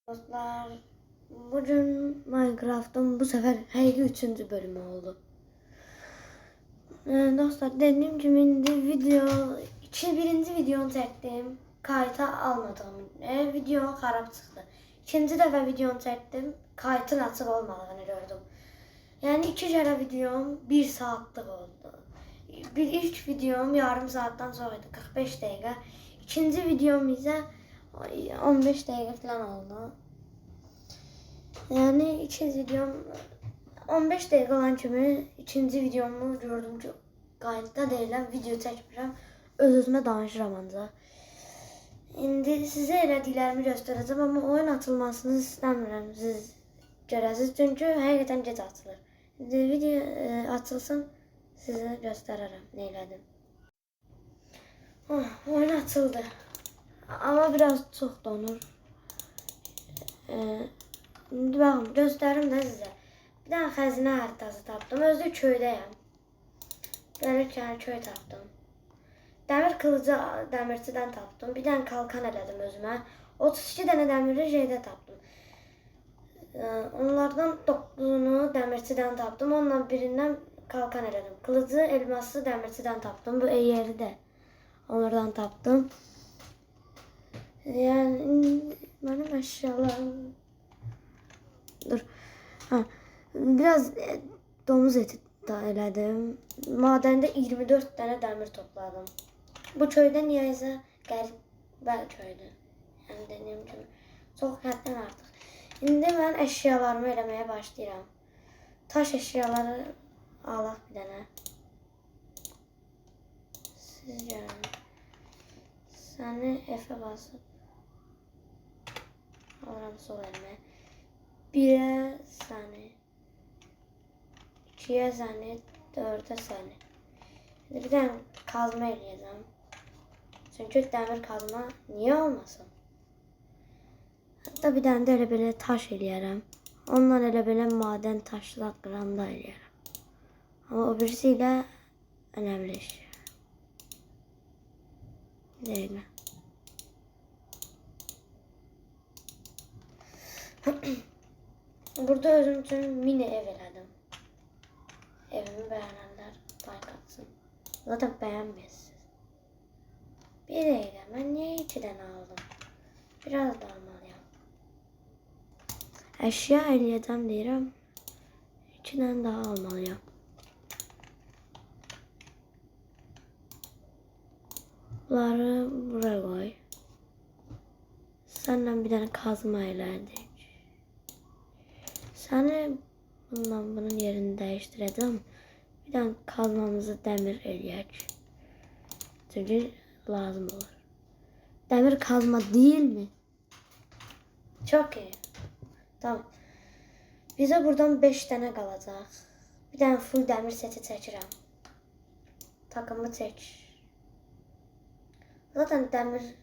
Dostlar, bugün Minecraft'ın bu sefer her 3. bölümü oldu. Dostlar, dediğim gibi indi birinci videonu çektim. Kayıta almadım. Video xarab çıxdı. İkinci dəfə videonu çektim. Kayıtın açıq olmadığını gördüm. Yani 2 kere videom 1 saatlik oldu. İlk videom yarım saatten sonraydı, 45 dakika. İkinci videom ise 15 dakika falan oldu. Yani ikinci videom 15 dakika olan kimi ikinci videomu gördüm ki kayıtda deyiləm, video çəkmirəm, öz-özümə danışıram ancaq. İndi sizə elədiklərimi göstərəcəm, amma oyun açılmasını istəmirəm siz görəsiniz, çünki həqiqətən gec açılır. İndi video açılsın, sizə göstərərəm nə elədim. Oyun açıldı, amma biraz çox donur. İndi baxın, göstərim də sizə. Bir dənə xəzinə xəritası tapdım. Özü köydəyəm. Gəlirkən köy tapdım. Dəmir kılıcı dəmirçidən tapdım. Bir dənə kalkan elədim özümə. 32 dənə dəmiri şeydə tapdım. Onlardan 9'unu dəmirçidən tapdım. Onunla birindən kalkan elədim. Kılıcı elması dəmirçidən tapdım. Bu yeri də onlardan tapdım. Yani benim eşyalarım... Dur. Biraz domuz eti da elədim. Madəndə 24 dənə dəmir topladım. Bu köydə niyəsə qəribə köydür. Yəni dediyim kimi çox həddən artıq. İndi mən əşyalarımı eləməyə başlayıram. Taş əşyaları alaq bir dənə. Siz görün. Səni F-ə basıb alıram sol əlimə. 1'e səni, 2'ye səni, 4'e səni. Bir dənə kazma eləyəcəm. Çünki dəmir kazma niyə olmasın? Hatta bir dənə də elə belə taş eləyərəm. Onunla elə belə madən taşlar qıranda eləyərəm. Amma o birisi ilə önəmli iş. Deyilmə. Burada özüm üçün mini ev elədim. Evimi bəyənənlər like atsın. Zaten bəyənməyirsiniz. Bir dəqiqə, mən niyə 2 dənə aldım? Biraz da almalıyam. Əşya eləyəcəm deyirəm. 2 dənə daha almalıyam. Bunları buraya koy. Senden bir dənə kazma elədik. Səni bundan bunun yerini dəyişdirəcəm. Bir dənə kazmamızı dəmir eləyək. Çünki lazım olur. Dəmir kazma değil mi? Çok iyi. Tamam. Bizə buradan 5 dənə qalacaq. Bir dənə full dəmir seti çəkirəm. Takımı çək. Zaten dəmir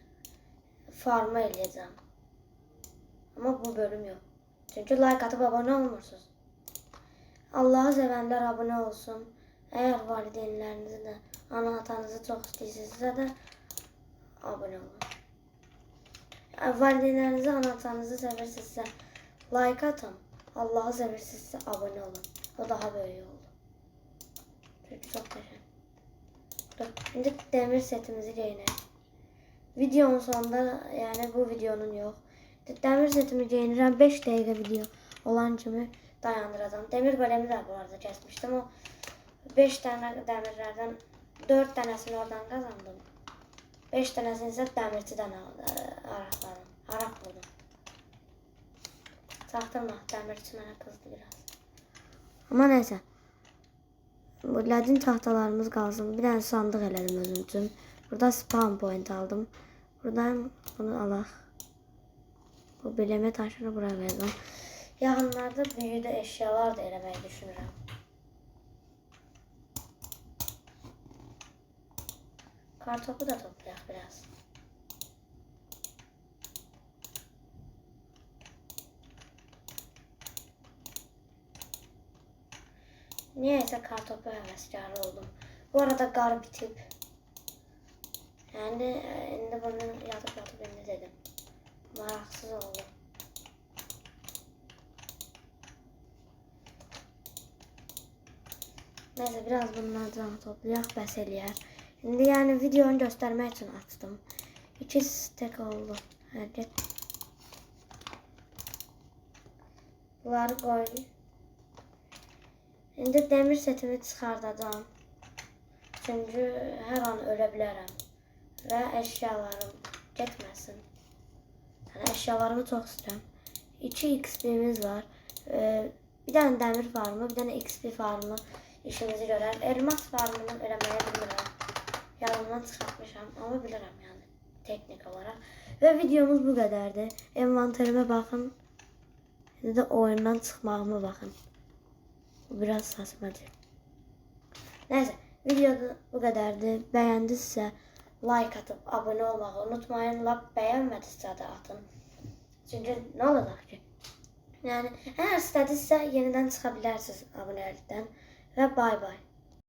farmı eləyəcəm. Amma bu bölüm yox. Çünkü like atıp abone olmursunuz. Allah'ı sevenler abone olsun. Eğer valideynlerinizi de ana atanızı çok istəyirsinizsə də abone olun. Valideynlerinizi ana atanızı sevirsinizsə like atın. Allah'ı sevirsinizsə abone olun. O daha böyük oldu. Çünkü çok teşekkür. Dur. Şimdi demir setimizi giyinək. Videonun sonunda, yani bu videonun yok. Demir setimi giyinirəm, 5 dəqiqə video olan kimi dayandıracağım. Demir golemi də bu arada kəsmişdim. O 5 dənə dəmirlərdən 4 dənəsini oradan qazandım. 5 dənəsini isə dəmirçidən araqladım. Araq buldum. Çaktırma, dəmirçi mənə kızdı biraz. Amma neyse. Bu ledin tahtalarımız qalsın. Bir dənə sandıq elədim özüm üçün. Burada spawn point aldım. Buradan bunu alaq. Bu bileme taşını buraya verdim. Yaxınlarda büyüdə eşyalar da eləməyi düşünürəm. Kartopu da toplayaq biraz. Niyeyse kartopu həvəskarı oldum. Bu arada qar bitib. Yani indi bunu yatıp indi dedim. Maraksız oldu. Neyse biraz bunlardan toplayaq, bəs eləyər. İndi yəni videonu göstərmək üçün açdım. 2 stek oldu. Hə, get. Bunları koy. İndi demir setimi çıxardacağım. Çünkü her an ölə bilərəm. Və əşyalarım getməsin. Yəni əşyalarımı çox istəyirəm. 2 XP-miz var. Bir dənə dəmir farmı, bir dənə XP farmı işimizi görər. Elmas farmını eləməyə bilmirəm. Yanımdan çıxartmışam, amma bilirəm yəni teknik olarak. Və videomuz bu qədərdir. Envanterime baxın. Şimdi de oyundan çıxmağıma baxın. Bu biraz saçmacı. Neyse, videoda bu qədərdir. Bəyəndinizsə like atıp abone olmağı unutmayın. Lap bəyənmədinizsə də atın. Çünkü ne olacaq ki? Yani eğer istədinizsə yenidən çıxa bilərsiniz abonelikdən və bay bay.